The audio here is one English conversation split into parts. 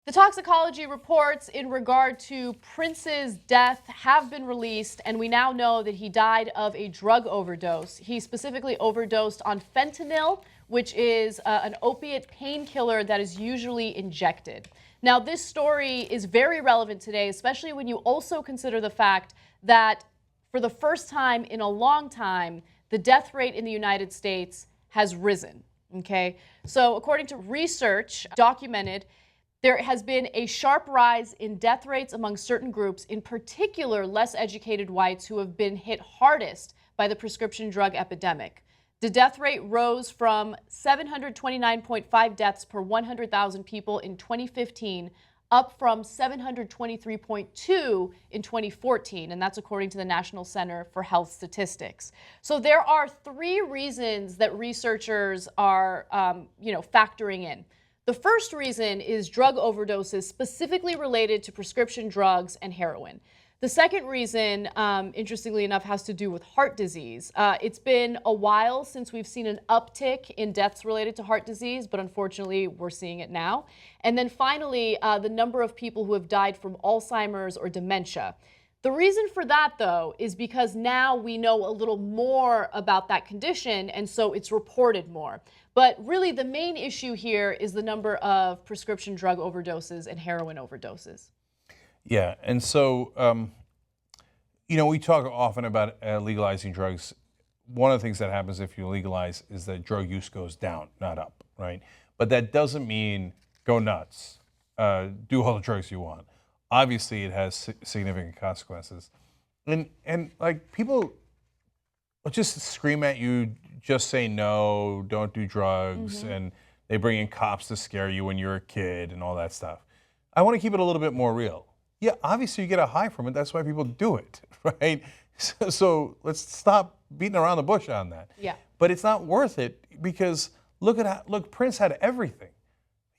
The toxicology reports in regard to Prince's death have been released, and we now know that he died of a drug overdose. He specifically overdosed on fentanyl, which is an opiate painkiller that is usually injected. Now, this story is very relevant today, especially when you also consider the fact that for the first time in a long time, the death rate in the United States has risen. Okay, so according to research documented, there has been a sharp rise in death rates among certain groups, in particular less educated whites who have been hit hardest by the prescription drug epidemic. The death rate rose from 729.5 deaths per 100,000 people in 2015 up from 723.2 in 2014, and that's according to the National Center for Health Statistics. So there are three reasons that researchers are factoring in. The first reason is drug overdoses specifically related to prescription drugs and heroin. The second reason, interestingly enough, has to do with heart disease. It's been a while since we've seen an uptick in deaths related to heart disease, but unfortunately we're seeing it now. And then finally, the number of people who have died from Alzheimer's or dementia. The reason for that, though, is because now we know a little more about that condition, and so it's reported more. But really, the main issue here is the number of prescription drug overdoses and heroin overdoses. Yeah, and so, we talk often about legalizing drugs. One of the things that happens if you legalize is that drug use goes down, not up, right? But that doesn't mean go nuts, do all the drugs you want. Obviously, it has significant consequences. And like, people will just scream at you, just say no, don't do drugs, and they bring in cops to scare you when you're a kid and all that stuff. I want to keep it a little bit more real. Yeah, obviously you get a high from it. That's why people do it, right? So let's stop beating around the bush on that. Yeah. But it's not worth it because look, Prince had everything.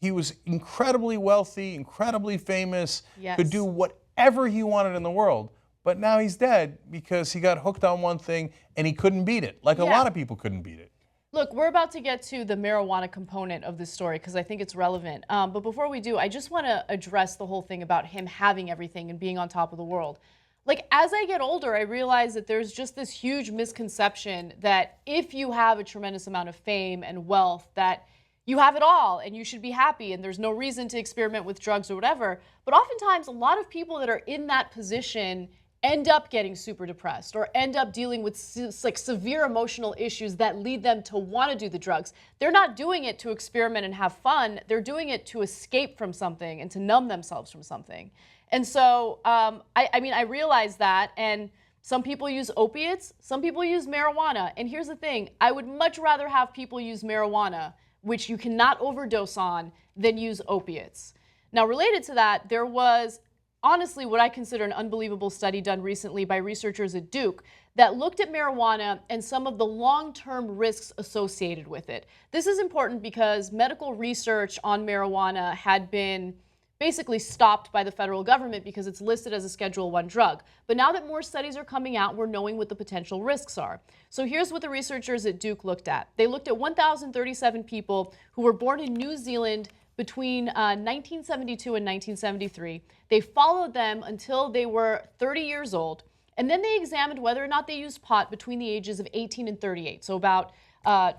He was incredibly wealthy, incredibly famous, could do whatever he wanted in the world. But now he's dead because he got hooked on one thing and he couldn't beat it, like a lot of people couldn't beat it. Look, we're about to get to the marijuana component of this story because I think it's relevant. But before we do, I just want to address the whole thing about him having everything and being on top of the world. Like, as I get older, I realize that there's just this huge misconception that if you have a tremendous amount of fame and wealth, that you have it all and you should be happy and there's no reason to experiment with drugs or whatever. But oftentimes, a lot of people that are in that position end up getting super depressed or end up dealing with severe emotional issues that lead them to want to do the drugs. They're not doing it to experiment and have fun. They're doing it to escape from something and to numb themselves from something. And so, I realize that, and some people use opiates, some people use marijuana. And here's the thing, I would much rather have people use marijuana, which you cannot overdose on, than use opiates. Now, related to that, there was honestly what I consider an unbelievable study done recently by researchers at Duke that looked at marijuana and some of the long-term risks associated with it. This is important because medical research on marijuana had been basically stopped by the federal government because it's listed as a Schedule I drug. But now that more studies are coming out, we're knowing what the potential risks are. So here's what the researchers at Duke looked at. They looked at 1,037 people who were born in New Zealand between 1972 and 1973. They followed them until they were 30 years old, and then they examined whether or not they used pot between the ages of 18 and 38, so about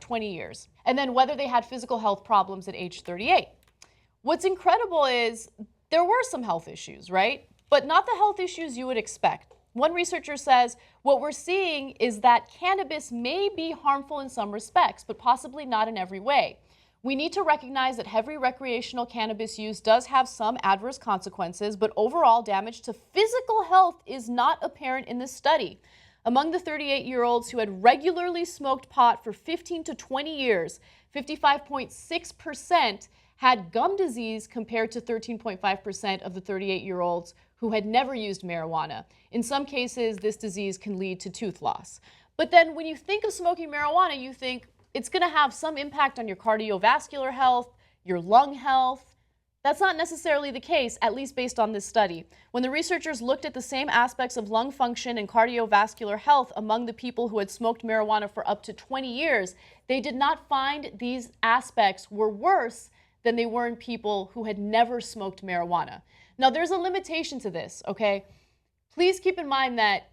20 years, and then whether they had physical health problems at age 38. What's incredible is there were some health issues, right? But not the health issues you would expect. One researcher says, what we're seeing is that cannabis may be harmful in some respects, but possibly not in every way. We need to recognize that heavy recreational cannabis use does have some adverse consequences, but overall damage to physical health is not apparent in this study. Among the 38-year-olds who had regularly smoked pot for 15 to 20 years, 55.6% had gum disease compared to 13.5% of the 38-year-olds who had never used marijuana. In some cases, this disease can lead to tooth loss. But then when you think of smoking marijuana, you think, it's going to have some impact on your cardiovascular health, your lung health. That's not necessarily the case, at least based on this study. When the researchers looked at the same aspects of lung function and cardiovascular health among the people who had smoked marijuana for up to 20 years, they did not find these aspects were worse than they were in people who had never smoked marijuana. Now, there's a limitation to this, okay? Please keep in mind that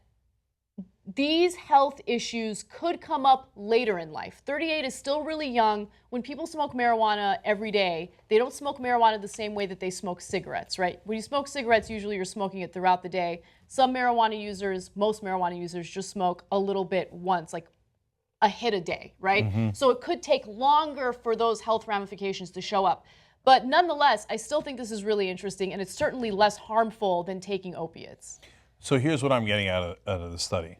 these health issues could come up later in life. 38 is still really young. When people smoke marijuana every day, they don't smoke marijuana the same way that they smoke cigarettes, right? When you smoke cigarettes, usually you're smoking it throughout the day. Some marijuana users, most marijuana users, just smoke a little bit once, like a hit a day, right? So it could take longer for those health ramifications to show up. But nonetheless, I still think this is really interesting, and it's certainly less harmful than taking opiates. So here's what I'm getting out of the study.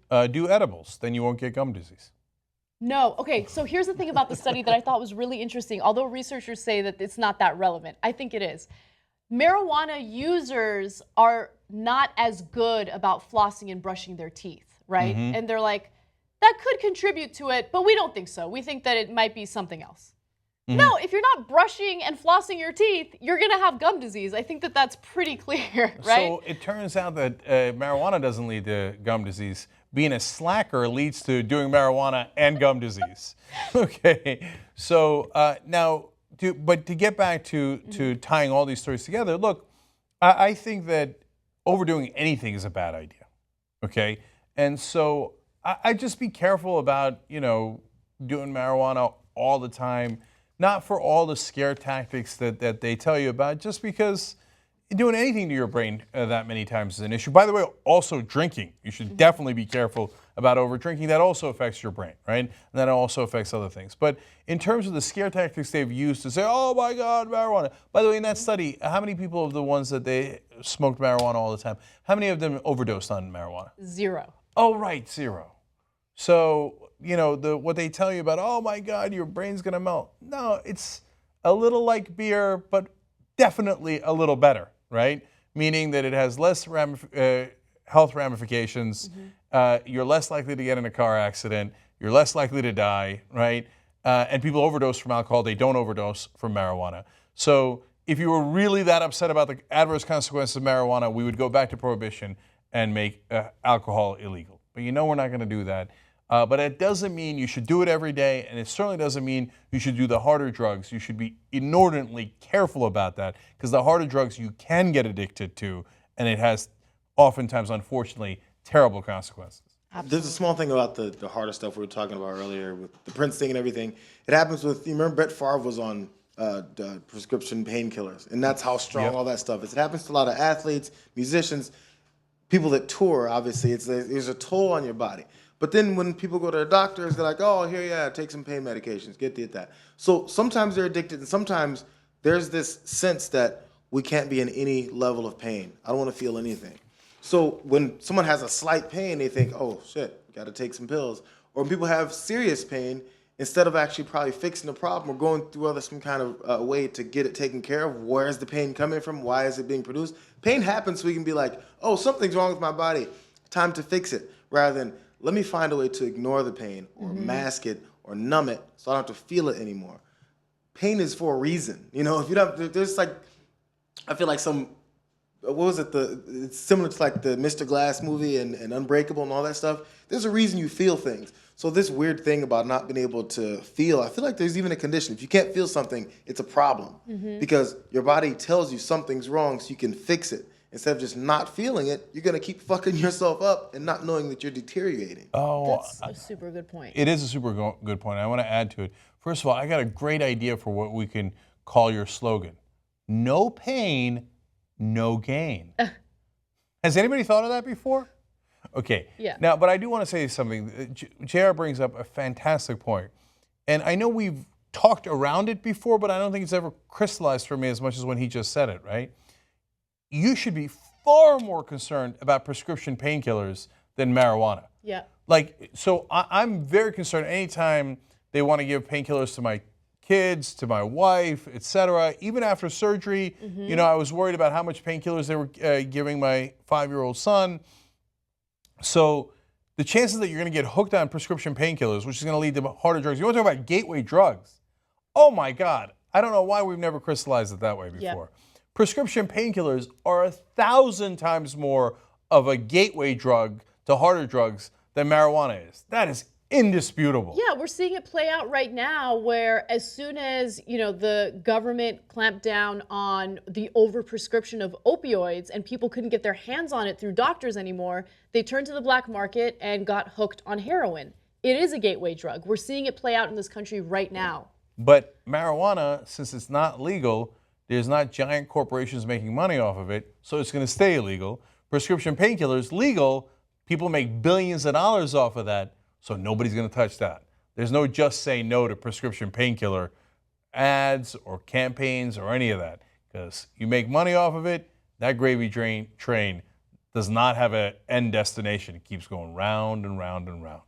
Do edibles, then you won't get gum disease. No. Okay, so here's the thing about the study that I thought was really interesting. Although researchers say that it's not that relevant, I think it is. Marijuana users are not as good about flossing and brushing their teeth, right? And they're like, that could contribute to it, but we don't think so. We think that it might be something else. No, if you're not brushing and flossing your teeth, you're going to have gum disease. I think that that's pretty clear, right? So it turns out that marijuana doesn't lead to gum disease. Being a slacker leads to doing marijuana and gum disease. Okay, so now, but to get back to tying all these stories together, look, I think that overdoing anything is a bad idea, okay? And so I just be careful about, doing marijuana all the time. Not for all the scare tactics that they tell you about, just because doing anything to your brain that many times is an issue. By the way, also drinking. You should definitely be careful about over drinking. That also affects your brain, right? And that also affects other things. But in terms of the scare tactics they've used to say, oh my God, marijuana. By the way, in that study, how many people of the ones that they smoked marijuana all the time, how many of them overdosed on marijuana? 0. Oh, right, 0. So, what they tell you about, oh my God, your brain's gonna melt. No, it's a little like beer, but definitely a little better, right? Meaning that it has less health ramifications. You're less likely to get in a car accident. You're less likely to die, right? And people overdose from alcohol. They don't overdose from marijuana. So if you were really that upset about the adverse consequences of marijuana, we would go back to prohibition and make alcohol illegal. But we're not gonna do that. But it doesn't mean you should do it every day, and it certainly doesn't mean you should do the harder drugs. You should be inordinately careful about that, because the harder drugs you can get addicted to, and it has oftentimes, unfortunately, terrible consequences. There's a small thing about the harder stuff we were talking about earlier with the Prince thing and everything. It happens with, you remember Brett Favre was on the prescription painkillers, and that's how strong all that stuff is. It happens to a lot of athletes, musicians, people that tour, obviously. There's a toll on your body. But then when people go to their doctors, they're like, oh, here, take some pain medications, get that. So sometimes they're addicted, and sometimes there's this sense that we can't be in any level of pain. I don't want to feel anything. So when someone has a slight pain, they think, oh, shit, got to take some pills. Or when people have serious pain, instead of actually probably fixing the problem or going through some kind of way to get it taken care of, where is the pain coming from? Why is it being produced? Pain happens so we can be like, oh, something's wrong with my body. Time to fix it. Rather than, let me find a way to ignore the pain or mask it or numb it so I don't have to feel it anymore. Pain is for a reason. If you don't, there's like, I feel like what was it? It's similar to like the Mr. Glass movie and Unbreakable and all that stuff. There's a reason you feel things. So this weird thing about not being able to feel, I feel like there's even a condition. If you can't feel something, it's a problem because your body tells you something's wrong so you can fix it. Instead of just not feeling it, you're going to keep fucking yourself up and not knowing that you're deteriorating. Oh, that's a super good point. It is a super good point. I want to add to it. First of all, I got a great idea for what we can call your slogan. No pain, no gain. Has anybody thought of that before? Okay. Yeah. Now, but I do want to say something. JR brings up a fantastic point. And I know we've talked around it before, but I don't think it's ever crystallized for me as much as when he just said it, right? You should be far more concerned about prescription painkillers than marijuana. Yeah. So I'm very concerned anytime they want to give painkillers to my kids, to my wife, etc. Even after surgery, I was worried about how much painkillers they were giving my 5-year-old son. So the chances that you're going to get hooked on prescription painkillers, which is going to lead to harder drugs. You want to talk about gateway drugs? Oh my God. I don't know why we've never crystallized it that way before. Yep. Prescription painkillers are 1,000 times more of a gateway drug to harder drugs than marijuana is. That is indisputable. Yeah, we're seeing it play out right now where as soon as, the government clamped down on the overprescription of opioids and people couldn't get their hands on it through doctors anymore, they turned to the black market and got hooked on heroin. It is a gateway drug. We're seeing it play out in this country right now. But marijuana, since it's not legal, there's not giant corporations making money off of it, so it's going to stay illegal. Prescription painkillers, legal, people make billions of dollars off of that, so nobody's going to touch that. There's no just say no to prescription painkiller ads or campaigns or any of that, because you make money off of it, that gravy train does not have an end destination. It keeps going round and round and round.